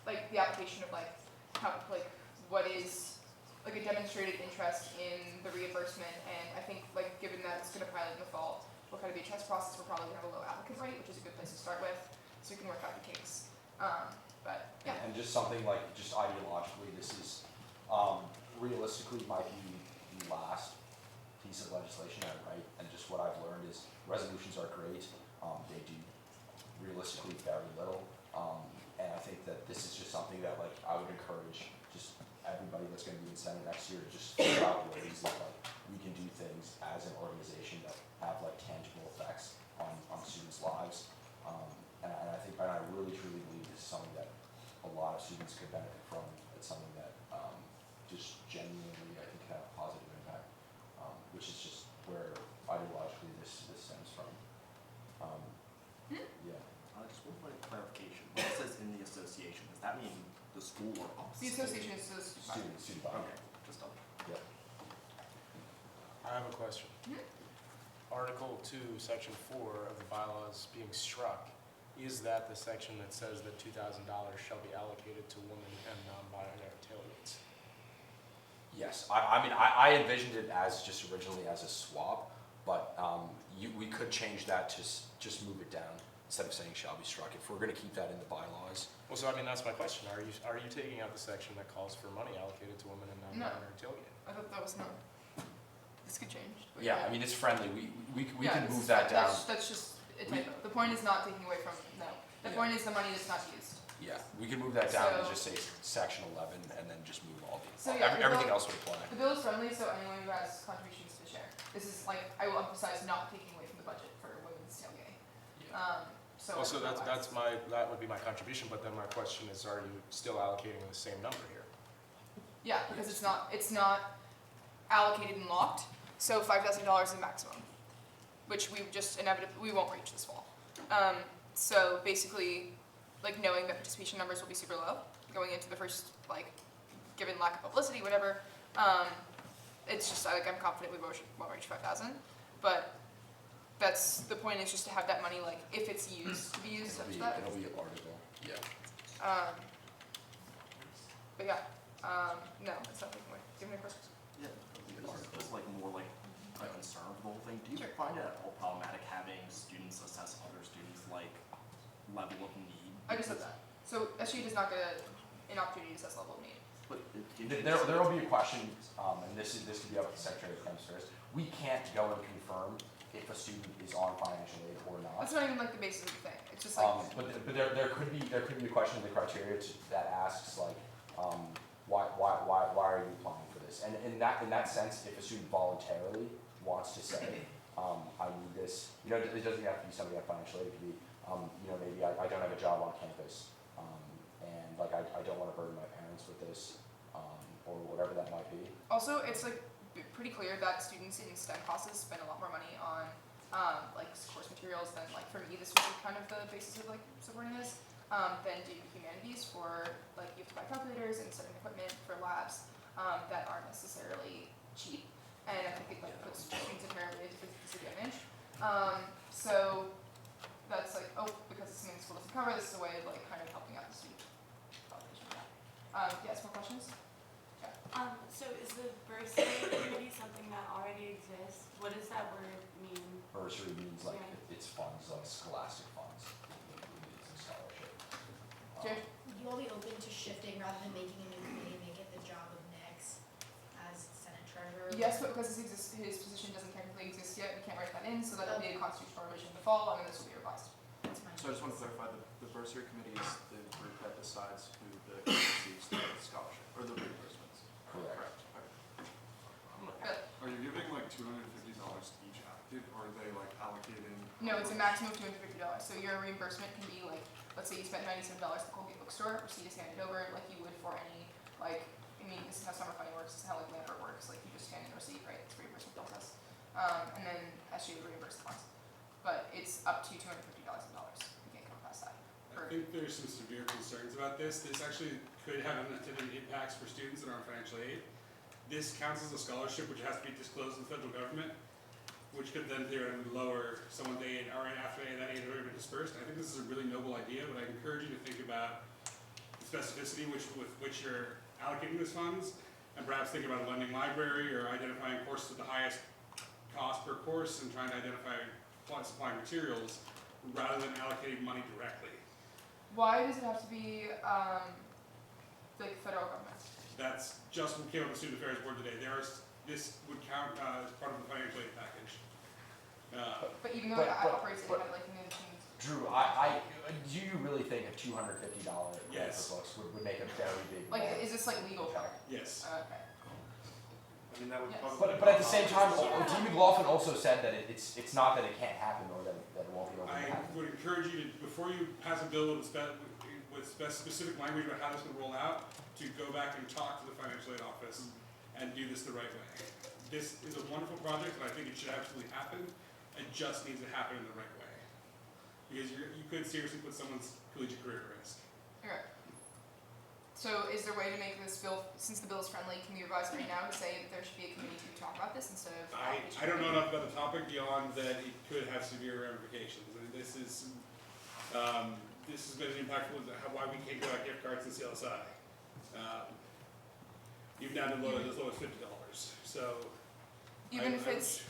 like the application of like how like what is like a demonstrated interest in the reimbursement, and I think like given that it's going to pilot in the fall, we'll kind of be a test process. We're probably going to have a low applicant rate, which is a good place to start with, so we can work out the kinks. But yeah. And just something like, just ideologically, this is realistically might be the last piece of legislation I write, and just what I've learned is resolutions are great. They do realistically very little, and I think that this is just something that like I would encourage just everybody that's going to be in Senate next year to just figure out ways that like we can do things as an organization that have like tangible effects on students' lives. And I think, and I really truly believe this is something that a lot of students could benefit from. It's something that just genuinely I think can have a positive impact, which is just where ideologically this stems from. Yeah. Just one point of clarification. When it says in the association, does that mean the school or us? The association is the Student body. Okay, just double. Yeah. I have a question. Article 2, Section 4 of the bylaws being struck, is that the section that says that $2,000 shall be allocated to women and non-binary tailgates? Yes, I mean, I envisioned it as just originally as a swap, but we could change that to just move it down instead of saying shall be struck. If we're going to keep that in the bylaws. Well, so I mean, that's my question. Are you taking out the section that calls for money allocated to women and non-binary tailgate? I thought that was not. This could change. But Yeah, I mean, it's friendly. We yeah, can move that down. That's just a typo. The point is not taking away from The point is the money is not used. Yeah, we can move that down and So- just say section 11 and then just move all the, So yeah, the everything bill- else would apply. The bill is friendly, so anyone who has contributions to share. This is like, I will emphasize not taking away from the budget for women's tailgating. So. Well, so that would be my contribution, but then my question is, are you still allocating the same number here? Yeah, because it's not allocated and locked, so $5,000 is the maximum, which we just inevitably, we won't reach this fall. So basically, like knowing that participation numbers will be super low, going into the first, like, given lack of publicity, whatever, it's just, like, I'm confident we won't reach 5,000, but that's, the point is just to have that money, like, if it's used, to be used such that. It'll be an article, yeah. But yeah, no, it's not taking away. Do you have any questions? Yeah, just like more like a concern for the whole thing. Do you find it at all problematic having students assess other students' like level of need? I just said that. So SGA does not get an opportunity to assess level of need. But There will be a question, and this could be up to the Secretary of Campus Affairs. We can't go and confirm if a student is on financial aid or not. That's not even like the basis of the thing. It's just like. But there could be a question in the criteria that asks like, why are you applying for this? And in that sense, if a student voluntarily wants to say, I need this, it doesn't have to be somebody on financial aid. It could be, maybe I don't have a job on campus, and like I don't want to burden my parents with this, or whatever that might be. Also, it's like pretty clear that students in STEM classes spend a lot more money on like course materials than like for me this would be kind of the basis of like supporting this, than do humanities for like you have to buy calculators and certain equipment for labs that aren't necessarily cheap, and I think it like puts students inherently at a disadvantage. So that's like, because it's something the school doesn't cover, this is a way of like kind of helping out the student population. Yes, more questions? So is the bursary committee something that already exists? What does that word mean? Bursary means like it's funds, like scholastic funds. It's a scholarship. Would you all be open to shifting rather than making a new committee, make it the job of Nick's as Senate Treasurer? Yes, but because his position doesn't technically exist yet, we can't write that in, so that'll be a constitutional revision in the fall, and then this will be revised. So I just want to clarify, the bursary committee is the group that decides who the receives the scholarship, or the reimbursement. No, it's a maximum of $250. So your reimbursement can be like, let's say you spent $97 at the Colgate bookstore, receipt is handed over like you would for any, like, I mean, this is how summer funding works, this is how like Lambert works, like you just hand in a receipt, right? It's a reimbursement process. And then SGA would reimburse the funds. But it's up to $250,000. You can't go past that. I think there's some severe concerns about this. This actually could have unintended impacts for students that are on financial aid. This counts as a scholarship, which has to be disclosed to the federal government, which could then theoretically lower someone's aid after that aid had already been dispersed. I think this is a really noble idea, but I encourage you to think about the specificity with which you're allocating these funds, and perhaps think about a lending library or identifying courses with the highest cost per course and trying to identify supplying materials rather than allocating money directly. Why does it have to be like federal government? That's just what came up with the Student Affairs Board today. This would count as part of the financial aid package. But even though it operates independently from the institutions. Drew, do you really think a $250 grant for books would make a very big Like, impact? is this like legal? Yes. Okay. I mean, that would Yes. probably. But at the same time, Dean McLaughlin also said that it's not that it can't happen or that it won't be able to I happen. would encourage you to, before you pass a bill with specific language about how this will roll out, to go back and talk to the financial aid office and do this the right way. This is a wonderful project, and I think it should absolutely happen. It just needs to happen in the right way. Because you could seriously put someone's collegiate career at risk. Okay. So is there a way to make this bill, since the bill is friendly, can we revise it right now to say that there should be a committee to talk about this instead of? I don't know enough about the topic beyond that it could have severe ramifications. I mean, this has been impactful as to why we can't go out gift cards and CLSI. Even down to as low as $50. So Even if it's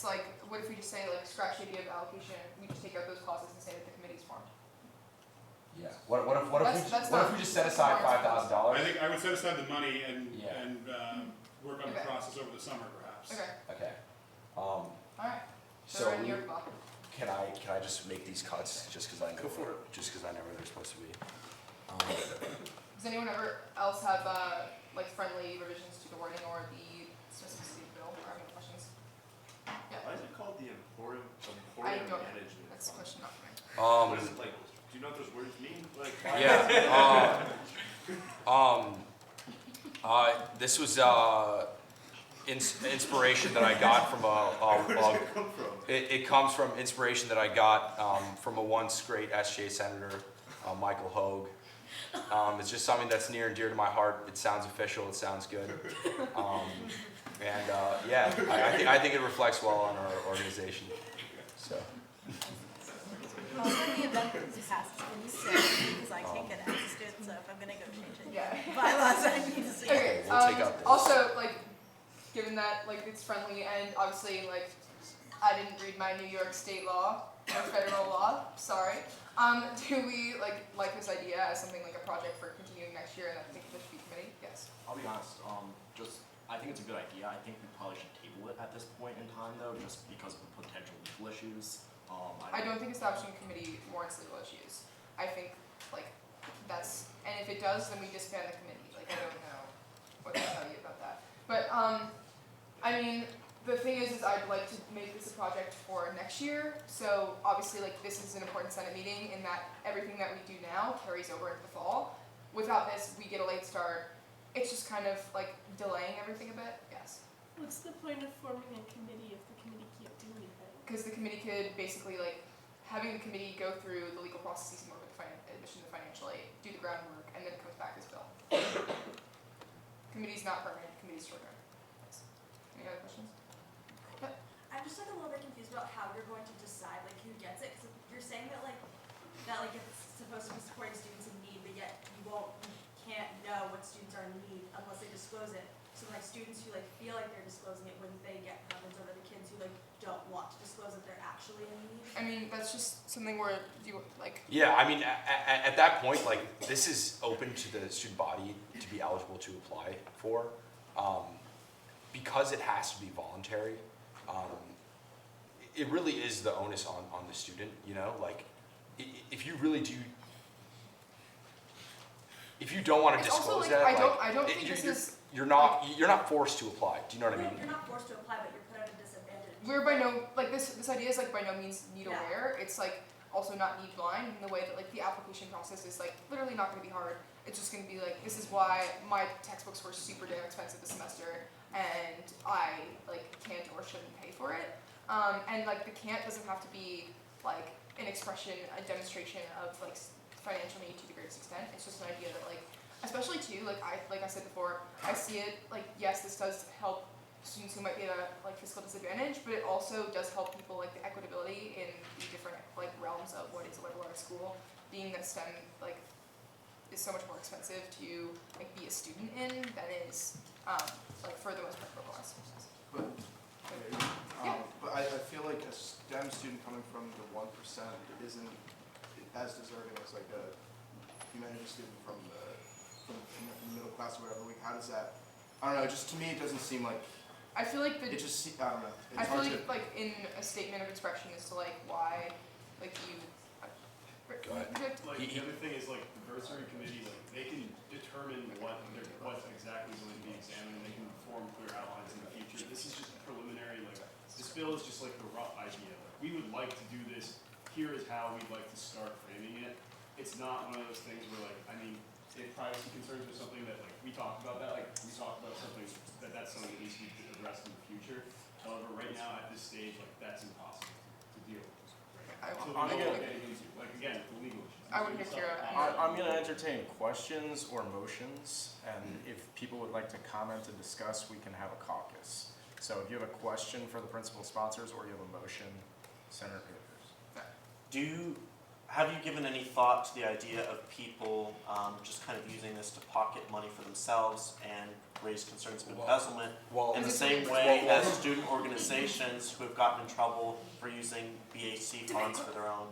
like, what if we just say like scratch the idea of allocation, we just take out those clauses and say that the committee's formed? Yeah. What if we just set aside $5,000? I think I would set aside the money and work on the Okay. process over the summer, perhaps. Okay. Okay. Alright. So in your block. can I just make these cuts just because I know just because I know where they're supposed to be? Does anyone else have like friendly revisions to the wording or the specificity of the bill or any questions? Yeah. Why is it called the Emporium I don't know. Management? That's a question not for me. What is it like? Do you know what those words mean? Like, This was inspiration that I got from where does it come from? It comes from inspiration that I got from a once great SGA senator, Michael Hogue. It's just something that's near and dear to my heart. It sounds official. It sounds good. I think it reflects well on our organization. So. Well, in the event that this passes, can you say, because I can't get it as a student, so if I'm gonna go change it. Yeah. Bylaws, I need to see. Okay, we'll take out this. also, like, given that, like, it's friendly and obviously, like, I didn't read my New York state law or federal law, sorry. Do we, like this idea as something like a project for continuing next year and I think this should be committee? Yes. I'll be honest, I think it's a good idea. I think we probably should table it at this point in time though, just because of the potential legal issues. I don't think establishing a committee warrants legal issues. I think, like, that's, and if it does, then we disband the committee. Like, I don't know what to tell you about that. But, I mean, the thing is I'd like to make this a project for next year. So, obviously, like, this is an important Senate meeting in that everything that we do now carries over into the fall. Without this, we get a late start. It's just kind of, like, delaying everything a bit. Yes. What's the point of forming a committee if the committee can't do anything? Because the committee could basically, like, having the committee go through the legal processes and work with admission to financial aid, do the groundwork, and then it comes back as bill. Committee's not permanent, committee's short term. Yes. Any other questions? Yep. I'm just like a little bit confused about how you're going to decide like who gets it, because you're saying that it's supposed to be supporting students in need, but yet you can't know what students are in need unless they disclose it. So like students who like feel like they're disclosing it, wouldn't they get preference over the kids who like don't want to disclose that they're actually in need? I mean, that's just something where you like. Yeah, I mean, at that point, like, this is open to the student body to be eligible to apply for. Because it has to be voluntary, it really is the onus on the student, you know? Like, if you really do, if you don't want to It's also, disclose like, that, I don't think this is. you're not forced to apply. Do you know what I mean? You're not forced to apply, but you're put at a disadvantage we're by no, like this idea is like by no means need aware. It's like also not need blind in the way that like the application process is like literally not gonna be hard. It's just gonna be like, this is why my textbooks were super damn expensive this semester and I like can't or shouldn't pay for it. And like the can't doesn't have to be like an expression, a demonstration of like financial need to the greatest extent. It's just an idea that like, especially too, like I said before, I see it like, yes, this does help students who might be at a like fiscal disadvantage, but it also does help people like the equitability in the different like realms of what is a liberal arts school, being that STEM like is so much more expensive to like be a student in than is like for the most part liberal arts. But I feel like a STEM student coming from the 1% isn't as deserving as like a humanities student from the middle class or whatever. Like, how does that? I don't know. Just to me, it doesn't seem like. I feel like I don't know. I feel like in a statement of expression as to like why, like you. Go ahead. Like the other thing is like the bursary committee, like they can determine what's exactly going to be examined. They can form clear outlines in the future. This is just preliminary. Like this bill is just like the rough idea. We would like to do this. Here is how we'd like to start framing it. It's not one of those things where like, I mean, if privacy concerns are something that like we talked about that, like we talked about something that's something that needs to be addressed in the future. However, right now at this stage, like that's impossible to deal with. Like again, the legal issues. I would hear I'm going to entertain questions or motions, and if people would like to comment and discuss, we can have a caucus. So if you have a question for the principal sponsors or you have a motion, Senator Peters. Have you given any thought to the idea of people just kind of using this to pocket money for themselves and raise concerns of embezzlement in the same way as student organizations who have gotten in trouble for using BAC funds for their own?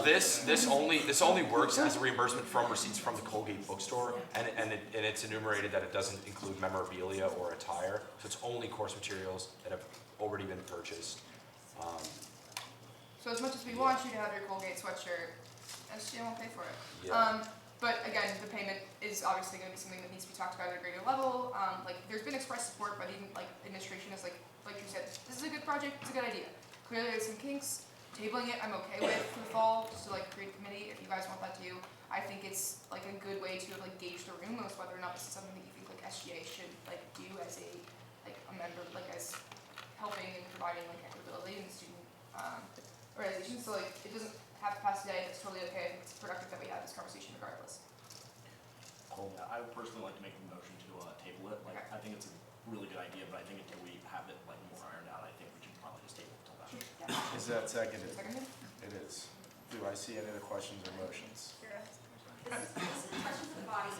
This only works as a reimbursement from receipts from the Colgate bookstore, and it's enumerated that it doesn't include memorabilia or attire, so it's only course materials that have already been purchased. So as much as we want you to have your Colgate sweatshirt, SGA won't pay for it. Yeah. But again, the payment is obviously going to be something that needs to be talked about at a greater level. Like there's been expressed support by the administration as like you said, this is a good project, it's a good idea. Clearly there's some kinks. Tabling it, I'm okay with for the fall, just to like create a committee if you guys want that too. I think it's like a good way to like gauge the room as whether or not this is something that you think like SGA should like do as a member, like as helping and providing like equitability in the student organization. So like it doesn't have to pass today, that's totally okay. I think it's productive that we have this conversation regardless. Cool. Yeah, I would personally like to make the motion to table it. Like I think it's a really good idea, but I think until we have it like more ironed out, I think we should probably just table it until then. Is that seconded? Seconded? It is. Do I see any other questions or motions? This is a question to the body.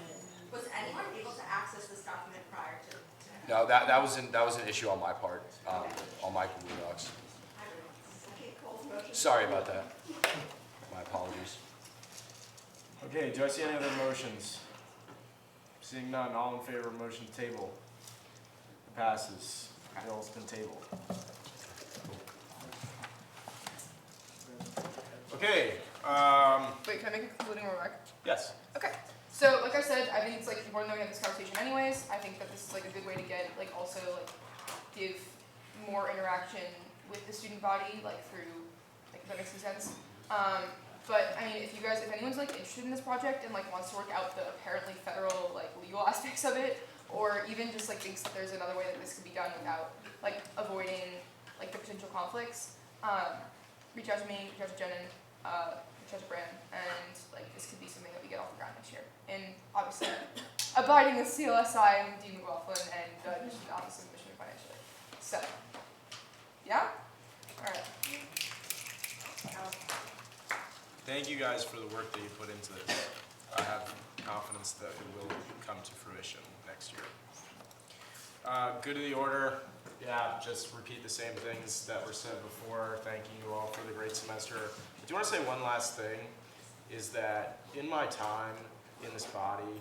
Was anyone able to access this document prior to? No, that was an issue on my part, on my Google Docs. Sorry about that. My apologies. Okay, do I see any other motions? Seeing none, all in favor of motion to table? It passes. The bill's been tabled. Okay. Wait, can I make a concluding remark? Yes. Okay. So, like I said, I think it's like important that we have this conversation anyways. I think that this is like a good way to get like also like give more interaction with the student body, like through like if that makes any sense. But I mean, if anyone's like interested in this project and like wants to work out the apparently federal like legal aspects of it, or even just like thinks that there's another way that this could be done without like avoiding like the potential conflicts, reach out to me, reach out to Jenin, reach out to Bran, and like this could be something that we get off the ground next year. And obviously, abiding with CLSI and Dean McLaughlin and just the Office of Mission financially. So, yeah? Alright. Thank you guys for the work that you put into this. I have confidence that it will come to fruition next year. Good of the order. Yeah, just repeat the same things that were said before. Thanking you all for the great semester. I do want to say one last thing, is that in my time in this body,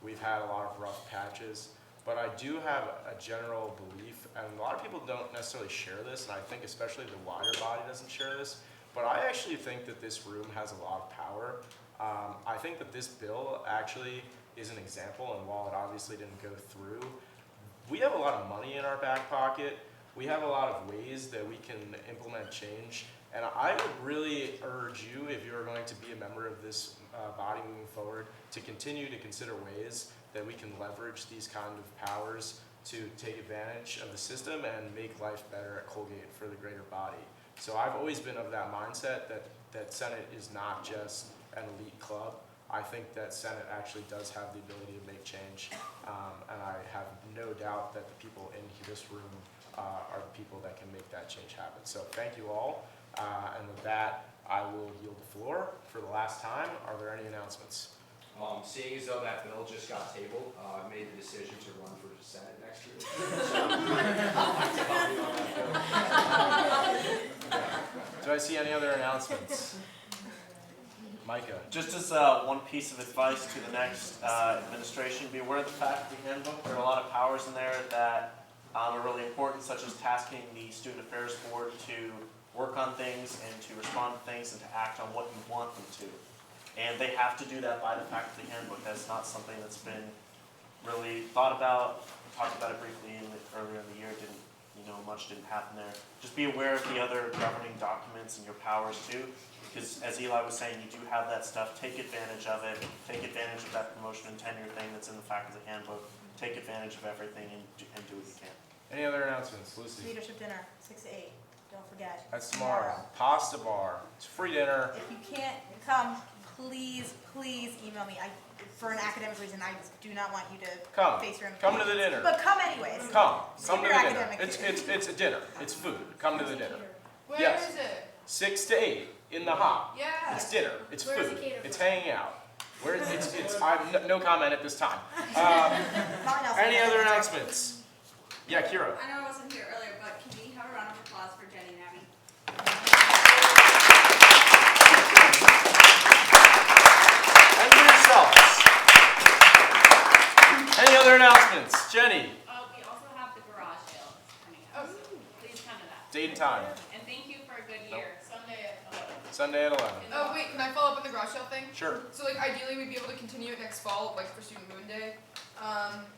we've had a lot of rough patches, but I do have a general belief, and a lot of people don't necessarily share this, and I think especially the wider body doesn't share this, but I actually think that this room has a lot of power. I think that this bill actually is an example, and while it obviously didn't go through, we have a lot of money in our back pocket. we have a lot of ways that we can implement change. And I would really urge you, if you're going to be a member of this body moving forward, to continue to consider ways that we can leverage these kind of powers to take advantage of the system and make life better at Colgate for the greater body. So I've always been of that mindset that Senate is not just an elite club. I think that Senate actually does have the ability to make change, and I have no doubt that the people in this room are the people that can make that change happen. So thank you all, and with that, I will yield the floor for the last time. Are there any announcements? Seeing as though that bill just got tabled, I made the decision to run for the Senate next year. Do I see any other announcements? Micah. Just as one piece of advice to the next administration, be aware of the faculty handbook. There are a lot of powers in there that are really important, such as tasking the Student Affairs Board to work on things and to respond to things and to act on what you want them to. And they have to do that by the faculty handbook. That's not something that's been really thought about. We talked about it briefly earlier in the year. Much didn't happen there. Just be aware of the other governing documents and your powers too, because as Eli was saying, you do have that stuff. Take advantage of it. Take advantage of that promotion and tenure thing that's in the faculty handbook. Take advantage of everything and do what you can. Any other announcements, Lucy? Leadership dinner, 6 to 8. Don't forget. That's tomorrow. Pasta bar. It's free dinner. If you can't come, please email me. For an academic reason, I do not want you to face your Come to the dinner. But come anyways. Come to the dinner. academic It's a dinner. It's food. Come to the dinner. Where Yes. is it? 6 to 8 in the hop. Yeah. It's dinner. It's Where is food. it catered It's for? hanging out. Where it's no comment at this time. Any other announcements? Yeah, Kira. I know I wasn't here earlier, but can we have a round of applause for Jenny and Abby? And for yourselves. Any other announcements? Jenny. We also have the garage sale coming up, so please come to that. Date and time. And thank you for a good year. Sunday at 11. Sunday at 11. Oh wait, can I follow up on the garage sale thing? Sure. So like ideally we'd be able to continue it next fall, like for Student Moon Day, and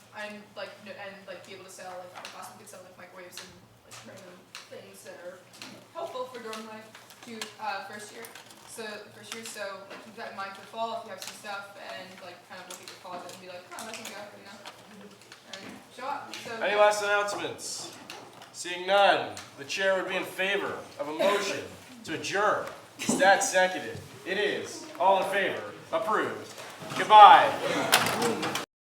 be able to sell like our class we could sell like microwaves and like random things that are helpful for dorm life to first year. So like keep that in mind for the fall if you have some stuff and like kind of look at your closet and be like, oh, that's gonna go, and show up. So Any last announcements? Seeing none, the chair would be in favor of a motion to adjourn. Is that seconded? It is. All in favor? Approved. Goodbye.